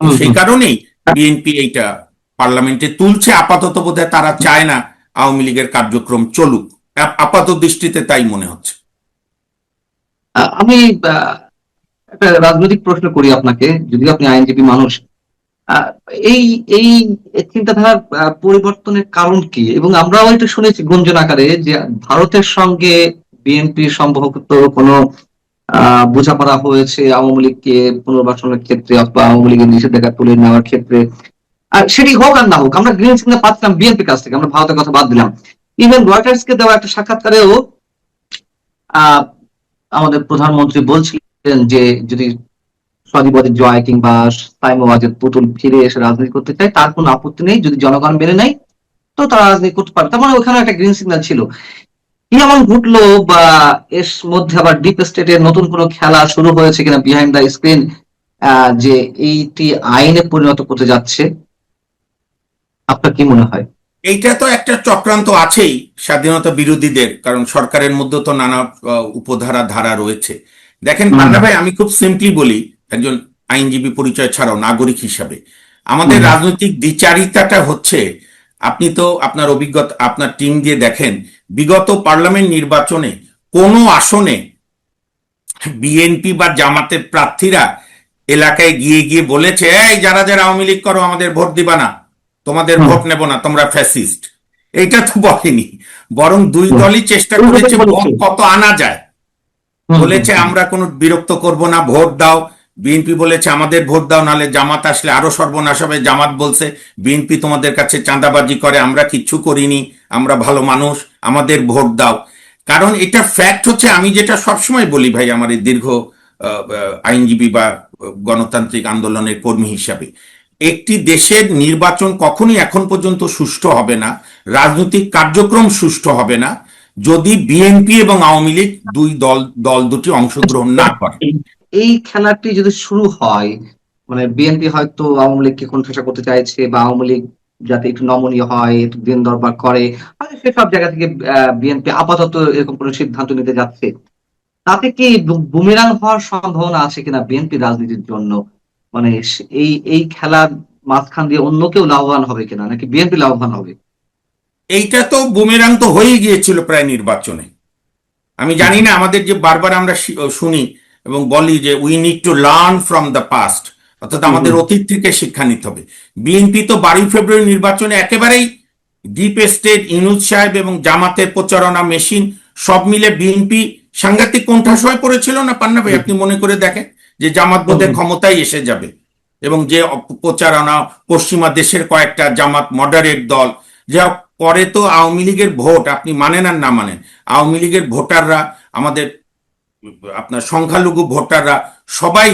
তো সেই কারণেই বিএনপি এইটা পার্লামেন্টে তুলছে। আপাতত বোধহয় তারা চায় না আওয়ামী লীগের কার্যক্রম চলুক, আপাত দৃষ্টিতে তাই মনে হচ্ছে। আমি একটা রাজনৈতিক প্রশ্ন করি আপনাকে, যদিও আপনি আইনজীবী মানুষ। আহ, এই এই চিন্তাধারার পরিবর্তনের কারণ কি? এবং আমরাও এটা শুনেছি গুঞ্জন আকারে যে ভারতের সঙ্গে বিএনপির সম্ভবত কোনো বোঝাপড়া হয়েছে আওয়ামী লীগকে পুনর্বাসনের ক্ষেত্রে অথবা আওয়ামী লীগের নিষেধাজ্ঞা তুলে নেওয়ার ক্ষেত্রে। আর সেটি হোক আর না হোক, আমরা গ্রিন সিগন্যাল পাচ্ছিলাম বিএনপির কাছ থেকে, আমরা ভারতের কথা বাদ দিলাম। ইভেন রয়টার্স কে দেওয়া একটা সাক্ষাৎকারেও আহ আমাদের প্রধানমন্ত্রী বলছিলেন যে যদি সজীবদের জয় কিংবা সাইমওয়াজের পুতুল ফিরে এসে রাজনীতি করতে চায় তার কোনো আপত্তি নেই, যদি জনগণ মেনে নেয় তো তারা রাজনীতি করতে পারবে। তার মানে ওখানে একটা গ্রিন সিগন্যাল ছিল। কি এমন ঘটলো, বা এর মধ্যে আবার ডিপ স্টেটের নতুন কোনো খেলা শুরু হয়েছে কিনা বিহাইন্ড দ্য স্ক্রিন, যে এইটি আইনে পরিণত করতে যাচ্ছে? আপনার কি মনে হয়? এইটা তো একটা চক্রান্ত আছেই স্বাধীনতা বিরোধীদের, কারণ সরকারের মধ্যে তো নানা উপধারা ধারা রয়েছে। দেখেন পান্না ভাই, আমি খুব সিম্পলি বলি, একজন আইনজীবী পরিচয় ছাড়াও নাগরিক হিসাবে আমাদের রাজনৈতিক দ্বিচারিতাটা হচ্ছে, আপনি তো আপনার অভিজ্ঞতা আপনার টিম দিয়ে দেখেন, বিগত পার্লামেন্ট নির্বাচনে কোনো আসনে বিএনপি বা জামাতের প্রার্থীরা এলাকায় গিয়ে গিয়ে বলেছে, এই যারা যারা আওয়ামী লীগ করো আমাদের ভোট দিবা না, তোমাদের ভোট নেব না, তোমরা ফ্যাসিস্ট। এইটা তো বলেনি, বরং দুই দলই চেষ্টা করেছে ভোট কত আনা যায়। বলেছে আমরা কোনো বিরক্ত করব না, ভোট দাও। বিএনপি বলেছে আমাদের ভোট দাও, নাহলে জামাত আসলে আরো সর্বনাশ হবে। জামাত বলছে বিএনপি তোমাদের কাছে চাঁদাবাজি করে, আমরা কিচ্ছু করিনি, আমরা ভালো মানুষ, আমাদের ভোট দাও। কারণ এটা ফ্যাক্ট হচ্ছে, আমি যেটা সবসময় বলি ভাই, আমার এই দীর্ঘ আইনজীবী বা গণতান্ত্রিক আন্দোলনের কর্মী হিসাবে, একটি দেশের নির্বাচন কখনোই এখন পর্যন্ত সুষ্ঠু হবে না, রাজনৈতিক কার্যক্রম সুষ্ঠু হবে না, যদি বিএনপি এবং আওয়ামী লীগ দল দুটি অংশগ্রহণ না করে। এই খেলাটি যদি শুরু হয়, মানে বিএনপি হয়তো আওয়ামী লীগকে কোণঠাসা করতে চাইছে, বা আওয়ামী লীগ যাতে একটু নমনীয় হয়, একটু দিন দরবার করে, আর সেসব জায়গা থেকে বিএনপি আপাতত এরকম কোনো সিদ্ধান্ত নিতে যাচ্ছে, তাতে কি বুমেরাং হওয়ার সম্ভাবনা আছে কিনা বিএনপি রাজনীতির জন্য? মানে এই এই খেলার মাঝখান দিয়ে অন্য কেউ লাভবান হবে কিনা, নাকি বিএনপি লাভবান হবে? এইটা তো বুমেরাং তো হয়ে গিয়েছিল প্রায় নির্বাচনে। আমি জানি না, আমাদের যে বারবার আমরা শুনি এবং বলি যে we need to learn from the past, অর্থাৎ আমাদের অতীত থেকে শিক্ষা নিতে হবে। বিএনপি তো 12 ফেব্রুয়ারি নির্বাচনে একেবারেই ডিপ স্টেট, ইউনূস সাহেব এবং জামাতের প্রচারণা মেশিন সব মিলে বিএনপি সাংঘাতিক কোণঠাসা হয়ে পড়েছিল না পান্না ভাই? আপনি মনে করে দেখেন যে জামাত বোধহয় ক্ষমতায় এসে যাবে, এবং যে প্রচারণা পশ্চিমা দেশের কয়েকটা জামাত মডারেট দল, যা পরে তো আওয়ামী লীগের ভোট, আপনি মানেন আর না মানেন, আওয়ামী লীগের ভোটাররা, আমাদের আপনার সংখ্যালঘু ভোটাররা সবাই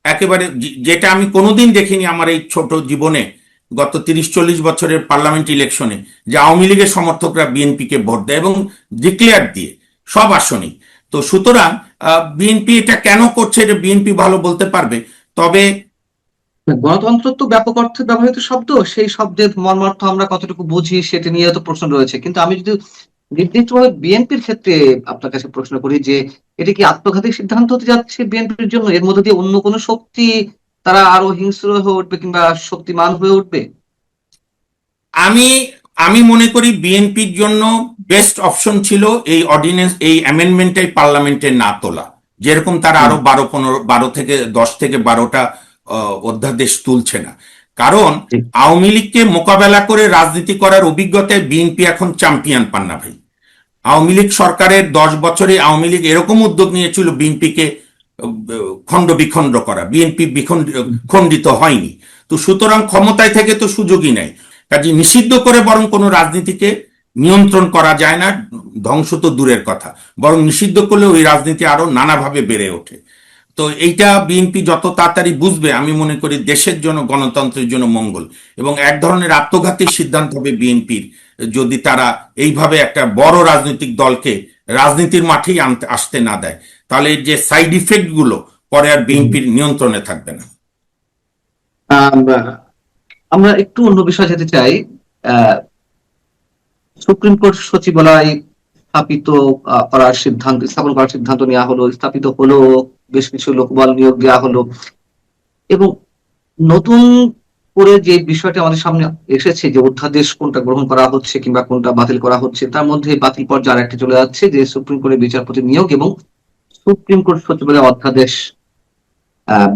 একেবারে, যেটা আমি কোনোদিন দেখিনি আমার এই ছোট জীবনে, গত 30-40 বছরের পার্লামেন্ট ইলেকশনে, যে আওয়ামী লীগের সমর্থকরা বিএনপিকে ভোট দেয় এবং ডিক্লেয়ার দিয়ে সব আসনেই। তো সুতরাং বিএনপি এটা কেন করছে, এটা বিএনপি ভালো বলতে পারবে। তবে গণতন্ত্র তো ব্যাপক অর্থে ব্যবহৃত শব্দ, সেই শব্দের মর্মার্থ আমরা কতটুকু বুঝি সেটা নিয়ে তো প্রশ্ন রয়েছে। কিন্তু আমি যদি নির্দিষ্টভাবে বিএনপির ক্ষেত্রে আপনার কাছে প্রশ্ন করি, যে এটা কি আত্মঘাতী সিদ্ধান্ত হতে যাচ্ছে বিএনপির জন্য? এর মধ্যে দিয়ে অন্য কোনো শক্তি তারা আরো হিংস্র হয়ে উঠবে কিংবা শক্তিমান হয়ে উঠবে? আমি আমি মনে করি বিএনপির জন্য বেস্ট অপশন ছিল এই অর্ডিন্যান্স, এই অ্যামেন্ডমেন্টটাই পার্লামেন্টে না তোলা। যেরকম তারা আরো 12 থেকে 10 থেকে 12টা অধ্যাদেশ তুলছে না। কারণ আওয়ামী লীগকে মোকাবেলা করে রাজনীতি করার অভিজ্ঞতায় বিএনপি এখন চ্যাম্পিয়ন পান্না ভাই। আওয়ামী লীগ সরকারের 10 বছরে আওয়ামী লীগ এরকম উদ্যোগ নিয়েছিল বিএনপিকে খণ্ড বিখণ্ড করা, বিএনপি খণ্ডিত হয়নি। তো সুতরাং ক্ষমতায় থেকে তো সুযোগই নাই, কাজে নিষিদ্ধ করে বরং কোনো রাজনীতিকে নিয়ন্ত্রণ করা যায় না, ধ্বংস তো দূরের কথা, বরং নিষিদ্ধ করলে ওই রাজনীতি আরো নানাভাবে বেড়ে ওঠে। তো এইটা বিএনপি যত তাড়াতাড়ি বুঝবে, আমি মনে করি দেশের জন্য, গণতন্ত্রের জন্য মঙ্গল। এবং এক ধরনের আত্মঘাতী সিদ্ধান্ত হবে বিএনপির, যদি তারা এইভাবে একটা বড় রাজনৈতিক দলকে রাজনীতির মাঠেই আসতে না দেয়, তাহলে যে সাইড ইফেক্ট গুলো পরে আর বিএনপির নিয়ন্ত্রণে থাকবে না। আমরা একটু অন্য বিষয়ে যেতে চাই। সুপ্রিম কোর্ট সচিবালয় স্থাপন করার সিদ্ধান্ত নেওয়া হলো, স্থাপিত হলো, বেশ কিছু লোকবল নিয়োগ দেওয়া হলো, এবং নতুন করে যে বিষয়টা আমাদের সামনে এসেছে যে অধ্যাদেশ কোনটা গ্রহণ করা হচ্ছে কিংবা কোনটা বাতিল করা হচ্ছে, তার মধ্যে বাতিল পর্যায়ে আরেকটা চলে যাচ্ছে যে সুপ্রিম কোর্টের বিচারপতি নিয়োগ এবং সুপ্রিম কোর্ট সচিবালয় অধ্যাদেশ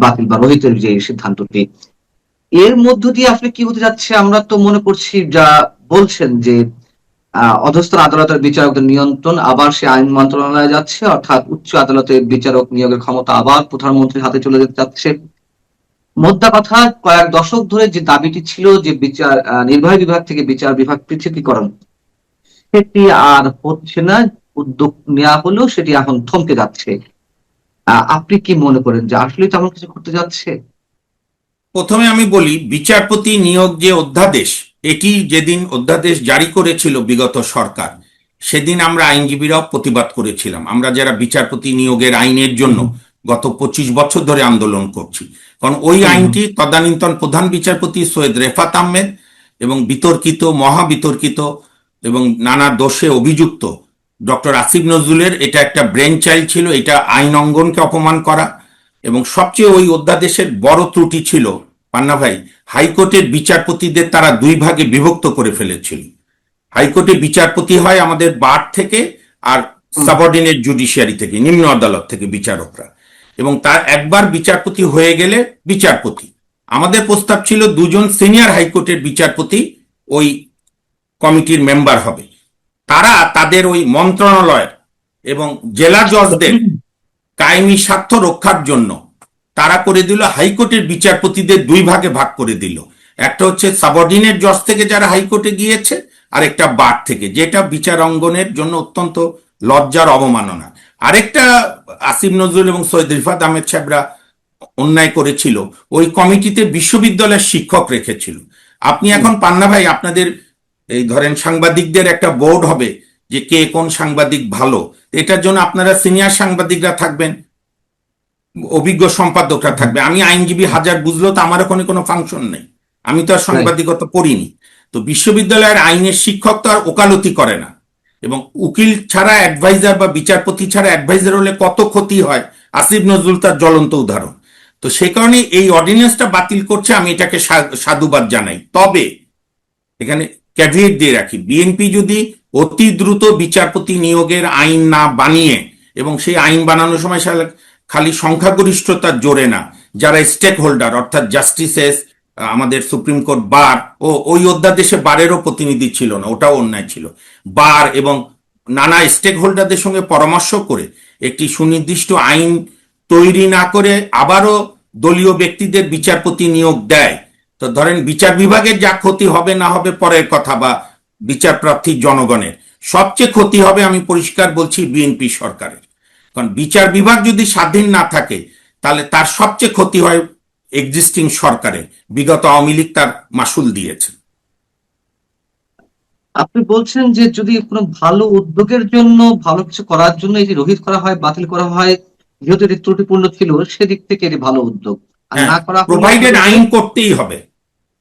বাতিল বা রহিতের যে সিদ্ধান্তটি, এর মধ্য দিয়ে আসলে কি হতে যাচ্ছে? আমরা তো মনে করছি, যা বলছেন যে অধস্তন আদালতের বিচারকদের নিয়ন্ত্রণ আবার সে আইন মন্ত্রণালয়ে যাচ্ছে, অর্থাৎ উচ্চ আদালতের বিচারক নিয়োগের ক্ষমতা আবার প্রধানমন্ত্রীর হাতে চলে যেতে যাচ্ছে। মোদ্দা কথা, কয়েক দশক ধরে যে দাবিটি ছিল যে বিচার নির্বাহী বিভাগ থেকে বিচার বিভাগ পৃথকীকরণ, সেটি আর হচ্ছে না। উদ্যোগ নেওয়া হলেও সেটি এখন থমকে যাচ্ছে। আপনি কি মনে করেন যে আসলে তেমন কিছু ঘটতে যাচ্ছে? প্রথমে আমি বলি, বিচারপতি নিয়োগ যে অধ্যাদেশ, এটি যেদিন অধ্যাদেশ জারি করেছিল বিগত সরকার, সেদিন আমরা আইনজীবীরাও প্রতিবাদ করেছিলাম। আমরা যারা বিচারপতি নিয়োগের আইনের জন্য গত 25 বছর ধরে আন্দোলন করছি, কারণ ওই আইনটি তদানীন্তন প্রধান বিচারপতি সৈয়দ রেফাত আহমেদ এবং বিতর্কিত, মহা বিতর্কিত এবং নানা দোষে অভিযুক্ত ডক্টর আসিফ নজরুলের এটা একটা ব্রেন চাইল্ড ছিল। এটা আইন অঙ্গনকে অপমান করা, এবং সবচেয়ে ওই অধ্যাদেশের বড় ত্রুটি ছিল পান্না ভাই, হাইকোর্টের বিচারপতিদের তারা দুই ভাগে বিভক্ত করে ফেলেছিল। হাইকোর্টে বিচারপতি হয় আমাদের বার থেকে, আর সাবঅর্ডিনেট জুডিশিয়ারি থেকে, নিম্ন আদালত থেকে বিচারকরা, এবং তার একবার বিচারপতি হয়ে গেলে বিচারপতি। আমাদের প্রস্তাব ছিল দুজন সিনিয়র হাইকোর্টের বিচারপতি ওই কমিটির মেম্বার হবে। তারা তাদের ওই মন্ত্রণালয় এবং জেলা জজদের কায়েমি স্বার্থ রক্ষার জন্য তারা করে দিল হাইকোর্টের বিচারপতিদের দুই ভাগে ভাগ করে দিল। একটা হচ্ছে সাবঅর্ডিনেট জজ থেকে যারা হাইকোর্টে গিয়েছে, আর একটা বার থেকে, যেটা বিচার অঙ্গনের জন্য অত্যন্ত লজ্জার, অবমাননা। আরেকটা আসিফ নজরুল এবং সৈয়দ রিফাত আহমেদ সাহেবরা অন্যায় করেছিল, ওই কমিটিতে বিশ্ববিদ্যালয়ের শিক্ষক রেখেছিল। আপনি এখন পান্না ভাই, আপনাদের এই ধরেন সাংবাদিকদের একটা বোর্ড হবে যে কে কোন সাংবাদিক ভালো, এটার জন্য আপনারা সিনিয়র সাংবাদিকরা থাকবেন, অভিজ্ঞ সম্পাদকরা থাকবে। আমি আইনজীবী হাজার বুঝলেও তো আমার ওখানে কোনো ফাংশন নেই, আমি তো আর সাংবাদিকতা পড়িনি। তো বিশ্ববিদ্যালয়ের আইনের শিক্ষক তো আর ওকালতি করে না, এবং উকিল ছাড়া অ্যাডভাইজার বা বিচারপতি ছাড়া অ্যাডভাইজার হলে কত ক্ষতি হয়, আসিফ নজরুল তার জ্বলন্ত উদাহরণ। তো সেই কারণে এই অর্ডিন্যান্সটা বাতিল করছে, আমি এটাকে সাধুবাদ জানাই। তবে এখানে ক্যাভিয়েট দিয়ে রাখি, বিএনপি যদি অতি দ্রুত বিচারপতি নিয়োগের আইন না বানিয়ে, এবং সেই আইন বানানোর সময় খালি সংখ্যাগরিষ্ঠতার জোরে না, যারা স্টেক হোল্ডার অর্থাৎ জাস্টিসেস, আমাদের সুপ্রিম কোর্ট, বার, ও ওই অধ্যাদেশে বারেরও প্রতিনিধি ছিল না, ওটাও অন্যায় ছিল। বার এবং নানা স্টেক হোল্ডারদের সঙ্গে পরামর্শ করে একটি সুনির্দিষ্ট আইন তৈরি না করে আবারও দলীয় ব্যক্তিদের বিচারপতি নিয়োগ দেয়, তো ধরেন বিচার বিভাগের যা ক্ষতি হবে না হবে পরের কথা, বা বিচার প্রার্থী জনগণের, সবচেয়ে ক্ষতি হবে, আমি পরিষ্কার বলছি, বিএনপি সরকারের। কারণ বিচার বিভাগ যদি স্বাধীন না থাকে, তাহলে তার সবচেয়ে ক্ষতি হয় এক্সিস্টিং সরকারের। বিগত আওয়ামী লীগ তার মাসুল দিয়েছে। আপনি বলছেন যে যদি কোনো ভালো উদ্যোগের জন্য, ভালো কিছু করার জন্য এটি রহিত করা হয়, বাতিল করা হয়, যেহেতু এটি ত্রুটিপূর্ণ ছিল, সেদিক থেকে এটি ভালো উদ্যোগ। আর হ্যাঁ, না করা হলে প্রোভাইডেড আইন করতেই হবে।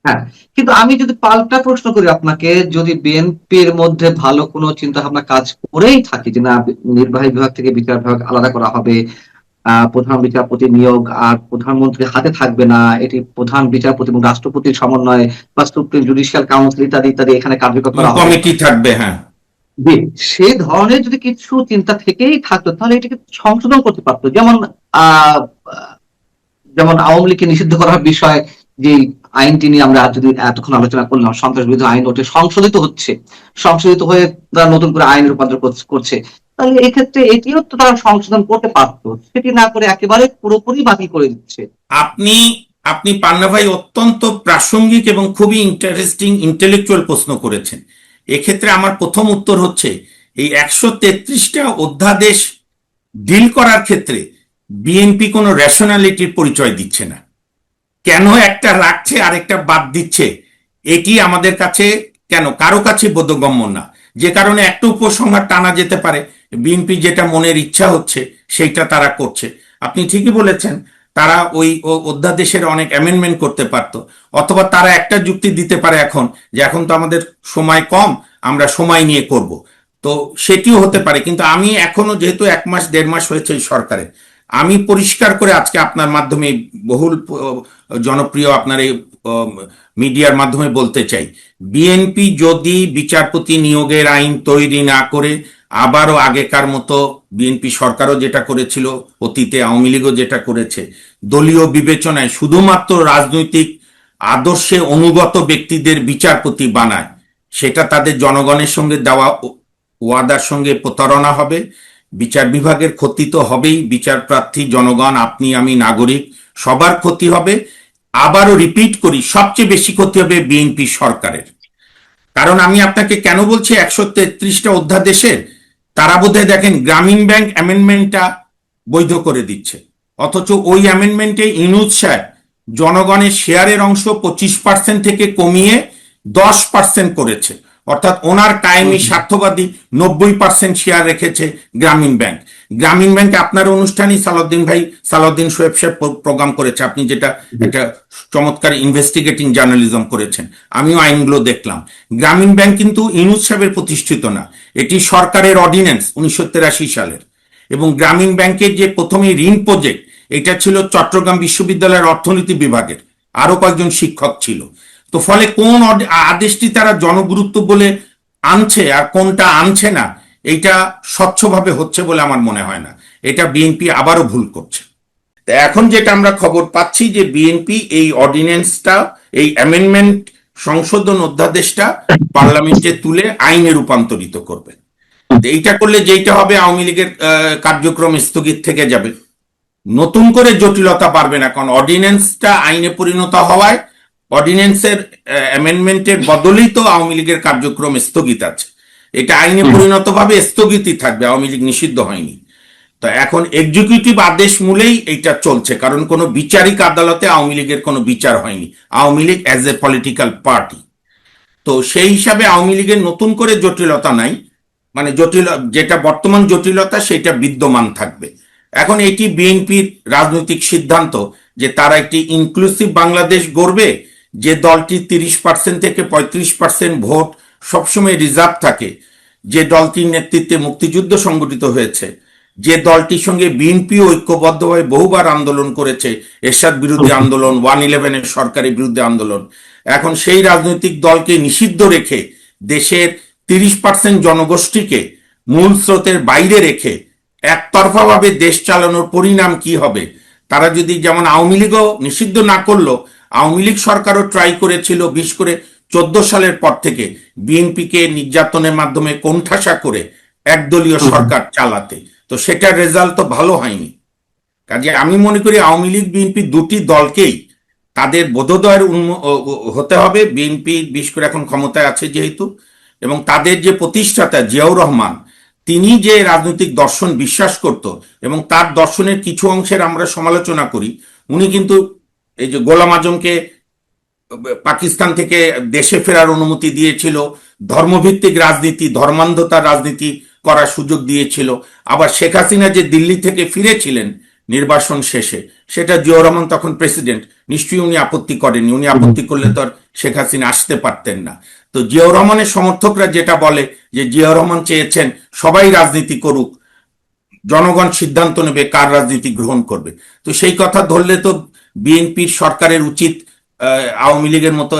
হ্যাঁ, কিন্তু আমি যদি পাল্টা প্রশ্ন করি আপনাকে, যদি বিএনপির মধ্যে ভালো কোনো চিন্তা ভাবনা কাজ করেই থাকে যে না, নির্বাহী বিভাগ থেকে বিচার বিভাগ আলাদা করা হবে, প্রধান বিচারপতি নিয়োগ আর প্রধানমন্ত্রীর হাতে থাকবে না, এটি প্রধান বিচারপতি এবং রাষ্ট্রপতির সমন্বয়ে বা সুপ্রিম জুডিশিয়াল কাউন্সিল ইত্যাদি ইত্যাদি এখানে কার্যকর করা হবে, কমিটি থাকবে, হ্যাঁ, সে ধরনের যদি কিছু চিন্তা থেকেই থাকতো, তাহলে এটাকে সংশোধন করতে পারতো। যেমন আহ যেমন আওয়ামী লীগকে নিষিদ্ধ করার বিষয়ে যে আইনটি নিয়ে আমরা যদি এতক্ষণ আলোচনা করলাম, সন্ত্রাস বিরোধী আইন, ওটা সংশোধিত হয়ে তারা নতুন করে আইন রূপান্তর করছে, তাহলে এক্ষেত্রে এটিও তো তারা সংশোধন করতে পারতো, সেটি না করে একেবারে পুরোপুরি বাতিল করে দিচ্ছে। আপনি আপনি পান্না ভাই অত্যন্ত প্রাসঙ্গিক এবং খুবই ইন্টারেস্টিং ইন্টেলেকচুয়াল প্রশ্ন করেছেন। এক্ষেত্রে আমার প্রথম উত্তর হচ্ছে, এই 133টা অধ্যাদেশ ডিল করার ক্ষেত্রে বিএনপি কোনো রেশনালিটির পরিচয় দিচ্ছে না। কেন একটা রাখছে আরেকটা বাদ দিচ্ছে, এটি আমাদের কাছে কারো কাছে বোধগম্য না। যে কারণে একটা উপসংহার টানা যেতে পারে, বিএনপি যেটা মনের ইচ্ছা হচ্ছে সেইটা তারা করছে। আপনি ঠিকই বলেছেন, তারা ওই অধ্যাদেশের অনেক অ্যামেন্ডমেন্ট করতে পারত, অথবা তারা একটা যুক্তি দিতে পারে এখন, যে এখন তো আমাদের সময় কম, আমরা সময় নিয়ে করব, তো সেটিও হতে পারে। কিন্তু আমি এখনো, যেহেতু 1 মাস 1.5 মাস হয়েছে এই সরকারে, আমি পরিষ্কার করে আজকে আপনার মাধ্যমে বহুল জনপ্রিয় আপনার এই মিডিয়ার মাধ্যমে বলতে চাই, বিএনপি যদি বিচারপতি নিয়োগের আইন তৈরি না করে আবারও আগেকার মতো, বিএনপি সরকারও যেটা করেছিল অতীতে, আওয়ামী লীগও যেটা করেছে, দলীয় বিবেচনায় শুধুমাত্র রাজনৈতিক আদর্শে অনুগত ব্যক্তিদের বিচারপতি বানায়, সেটা তাদের জনগণের সঙ্গে দেওয়া ওয়াদার সঙ্গে প্রতারণা হবে। বিচার বিভাগের ক্ষতি তো হবেই, বিচার প্রার্থী, জনগণ, আপনি, আমি, নাগরিক, সবার ক্ষতি হবে। আবারও রিপিট করি, সবচেয়ে বেশি ক্ষতি হবে বিএনপি সরকারের। কারণ আমি আপনাকে কেন বলছি 133টা অধ্যাদেশের, তারা বোধহয় দেখেন গ্রামীণ ব্যাংক অ্যামেন্ডমেন্টটা বৈধ করে দিচ্ছে, অথচ ওই অ্যামেন্ডমেন্টে ইউনূস সাহেব জনগণের শেয়ারের অংশ 25% থেকে কমিয়ে 10% করেছে। অর্থাৎ ওনার কায়েমি স্বার্থবাদী 90% শেয়ার রেখেছে গ্রামীণ ব্যাংক। গ্রামীণ ব্যাংক আপনার অনুষ্ঠানই সালাউদ্দিন শোয়েব সাহেব প্রোগ্রাম করেছে, আপনি যেটা একটা চমৎকার ইনভেস্টিগেটিং জার্নালিজম করেছেন, আমিও আইনগুলো দেখলাম। গ্রামীণ ব্যাংক কিন্তু ইউনূস সাহেবের প্রতিষ্ঠিত না, এটি সরকারের অর্ডিন্যান্স 1983 সালের। এবং গ্রামীণ ব্যাংকের যে প্রথমে ঋণ প্রজেক্ট, এটা ছিল চট্টগ্রাম বিশ্ববিদ্যালয়ের অর্থনীতি বিভাগের, আরো কয়েকজন শিক্ষক ছিল। তো ফলে কোন আদেশটি তারা জনগুরুত্ব বলে আনছে আর কোনটা আনছে না, এইটা স্বচ্ছভাবে হচ্ছে বলে আমার মনে হয় না। এটা বিএনপি আবারও ভুল করছে। এখন যেটা আমরা খবর পাচ্ছি যে বিএনপি এই অর্ডিন্যান্সটা, এই অ্যামেন্ডমেন্ট সংশোধন অধ্যাদেশটা পার্লামেন্টে তুলে আইনে রূপান্তরিত করবে। এইটা করলে যেটা হবে, আওয়ামী লীগের কার্যক্রম স্থগিত থেকে যাবে, নতুন করে জটিলতা বাড়বে না। কারণ অর্ডিন্যান্সটা আইনে পরিণত হওয়ায় অর্ডিন্যান্সের অ্যামেন্ডমেন্টের বদলেই তো আওয়ামী লীগের কার্যক্রম স্থগিত আছে, এটা আইনে পরিণত ভাবে স্থগিতই থাকবে, আওয়ামী লীগ নিষিদ্ধ হয়নি। তো এখন এক্সিকিউটিভ আদেশ মূলেই এটা চলছে, কারণ কোনো বিচারিক আদালতে আওয়ামী লীগের কোনো বিচার হয়নি, Awami League as a political party. তো সেই হিসাবে আওয়ামী লীগের নতুন করে জটিলতা নাই, মানে যেটা বর্তমান জটিলতা সেটা বিদ্যমান থাকবে। এখন এটি বিএনপির রাজনৈতিক সিদ্ধান্ত যে তারা একটি ইনক্লুসিভ বাংলাদেশ গড়বে, যে দলটি 30% থেকে 35% ভোট সবসময় রিজার্ভ থাকে, যে দলটির নেতৃত্বে মুক্তিযুদ্ধ সংগঠিত হয়েছে, যে দলটির সঙ্গে বিএনপি ঐক্যবদ্ধভাবে বহুবার আন্দোলন করেছে, এরশাদ বিরোধী আন্দোলন, 111-এর সরকারের বিরুদ্ধে আন্দোলন, এখন সেই রাজনৈতিক দলকে নিষিদ্ধ রেখে দেশের 30% জনগোষ্ঠীকে মূল স্রোতের বাইরে রেখে একতরফাভাবে দেশ চালানোর পরিণাম কি হবে? তারা যদি, যেমন আওয়ামী লীগও নিষিদ্ধ না করলো, আওয়ামী লীগ সরকারও ট্রাই করেছিল, বিশেষ করে 14 সালের পর থেকে বিএনপিকে নির্যাতনের মাধ্যমে কোণঠাসা করে একদলীয় সরকার চালাতে, তো সেটার রেজাল্ট তো ভালো হয়নি। কাজে আমি মনে করি আওয়ামী লীগ বিএনপি দুটি দলকেই তাদের বোধোদয়ের হতে হবে। বিএনপি বিশেষ করে এখন ক্ষমতায় আছে যেহেতু, এবং তাদের যে প্রতিষ্ঠাতা জিয়াউর রহমান, তিনি যে রাজনৈতিক দর্শন বিশ্বাস করত এবং তার দর্শনের কিছু অংশের আমরা সমালোচনা করি, উনি কিন্তু এই যে গোলাম আজমকে পাকিস্তান থেকে দেশে ফেরার অনুমতি দিয়েছিল, ধর্মভিত্তিক রাজনীতি, ধর্মান্ধতার রাজনীতি করার সুযোগ দিয়েছিল। আবার শেখ হাসিনা যে দিল্লি থেকে ফিরেছিলেন নির্বাসন শেষে, সেটা জিয়াউর রহমান তখন প্রেসিডেন্ট, নিশ্চয়ই উনি আপত্তি করেননি, উনি আপত্তি করলে তো আর শেখ হাসিনা আসতে পারতেন না। তো জিয়াউর রহমানের সমর্থকরা যেটা বলে যে জিয়াউর রহমান চেয়েছেন সবাই রাজনীতি করুক, জনগণ সিদ্ধান্ত নেবে কার রাজনীতি গ্রহণ করবে। তো সেই কথা ধরলে তো বিএনপির সরকারের উচিত আওয়ামী লীগের মতো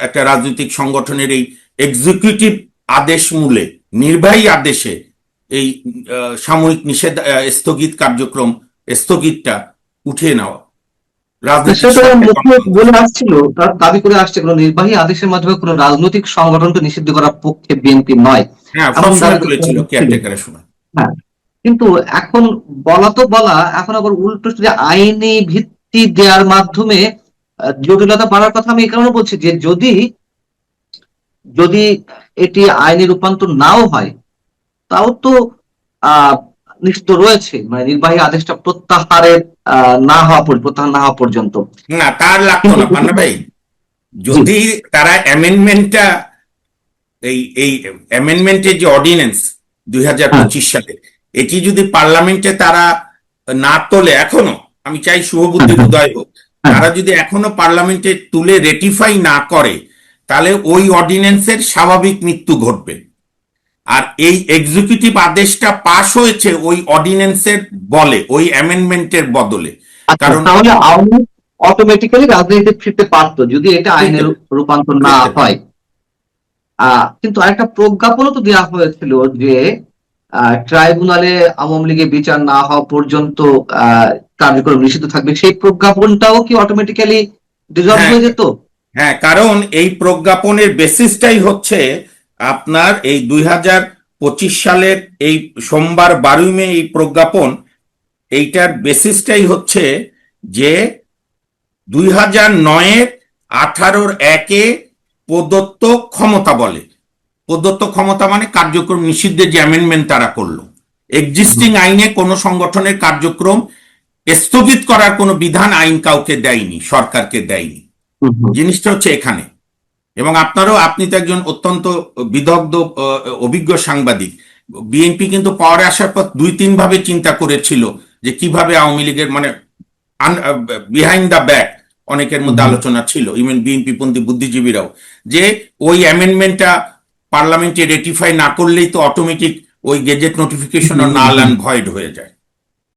একটা রাজনৈতিক সংগঠনের এই এক্সিকিউটিভ আদেশ মূলে, নির্বাহী আদেশে এই সাময়িক নিষেধ স্থগিত কার্যক্রম স্থগিতটা উঠিয়ে নেওয়া। বলে আসছিল, তার দাবি করে আসছে কোন নির্বাহী আদেশের মাধ্যমে কোন রাজনৈতিক সংগঠনকে নিষিদ্ধ করার পক্ষে বিএনপি নয়। হ্যাঁ, করেছিল কেয়ারটেকারের সময়। হ্যাঁ, কিন্তু এখন বলা তো বলা, এখন আবার উল্টো আইনি ভিত্তি দেওয়ার মাধ্যমে জটিলতা বাড়ার কথা আমি এই কারণে বলছি যে যদি এটি আইনি রূপান্তর নাও হয়, তাও তো নিষিদ্ধ রয়েছে, মানে নির্বাহী আদেশটা প্রত্যাহার না হওয়া পর্যন্ত। না, তার লাগতো না পান্না ভাই, যদি তারা অ্যামেন্ডমেন্টটা, এই অ্যামেন্ডমেন্টের যে অর্ডিন্যান্স 2025 সালে, এটি যদি পার্লামেন্টে তারা না তোলে, এখনো আমি চাই শুভবুদ্ধির উদয় হোক, তারা যদি এখনো পার্লামেন্টে তুলে রেটিফাই না করে, তাহলে ওই অর্ডিন্যান্সের স্বাভাবিক মৃত্যু ঘটবে। আর এই এক্সিকিউটিভ আদেশটা পাশ হয়েছে ওই অর্ডিন্যান্সের বলে, ওই অ্যামেন্ডমেন্টের বদলে। আচ্ছা, কারণ তাহলে আওয়ামী লীগ অটোমেটিক্যালি রাজনীতিতে ফিরতে পারতো যদি এটা আইনের রূপান্তর না ফিরতে হয়। কিন্তু আরেকটা প্রজ্ঞাপনও তো দেওয়া হয়েছিল যে ট্রাইব্যুনালে আওয়ামী লীগের বিচার না হওয়া পর্যন্ত কার্যক্রম নিষিদ্ধ থাকবে। সেই প্রজ্ঞাপনটাও কি অটোমেটিক্যালি ডিজলভ হ্যাঁ হয়ে যেত? হ্যাঁ, কারণ এই প্রজ্ঞাপনের বেসিসটাই হচ্ছে আপনার এই 2025 সালের এই সোমবার 12 মে এই প্রজ্ঞাপন, এইটার বেসিসটাই হচ্ছে যে 2009-এর 18-1-এ প্রদত্ত ক্ষমতা বলে। প্রদত্ত ক্ষমতা মানে কার্যক্রম নিষিদ্ধের যে অ্যামেন্ডমেন্ট তারা করলো, এক্সিস্টিং আইনে কোনো সংগঠনের কার্যক্রম স্থগিত করার কোনো বিধান আইন কাউকে দেয়নি, সরকারকে দেয়নি। জিনিসটা হচ্ছে এখানে। এবং আপনি তো একজন অত্যন্ত বিদগ্ধ অভিজ্ঞ সাংবাদিক। বিএনপি কিন্তু পাওয়ারে আসার পর 2-3 ভাবে চিন্তা করেছিল যে কিভাবে আওয়ামী লীগের মানে বিহাইন্ড দ্য ব্যাক অনেকের মধ্যে আলোচনা ছিল, ইভেন বিএনপি পন্থী বুদ্ধিজীবীরাও, যে ওই অ্যামেন্ডমেন্টটা পার্লামেন্টে রেটিফাই না করলেই তো অটোমেটিক ওই gazette notification null and void হয়ে যায়।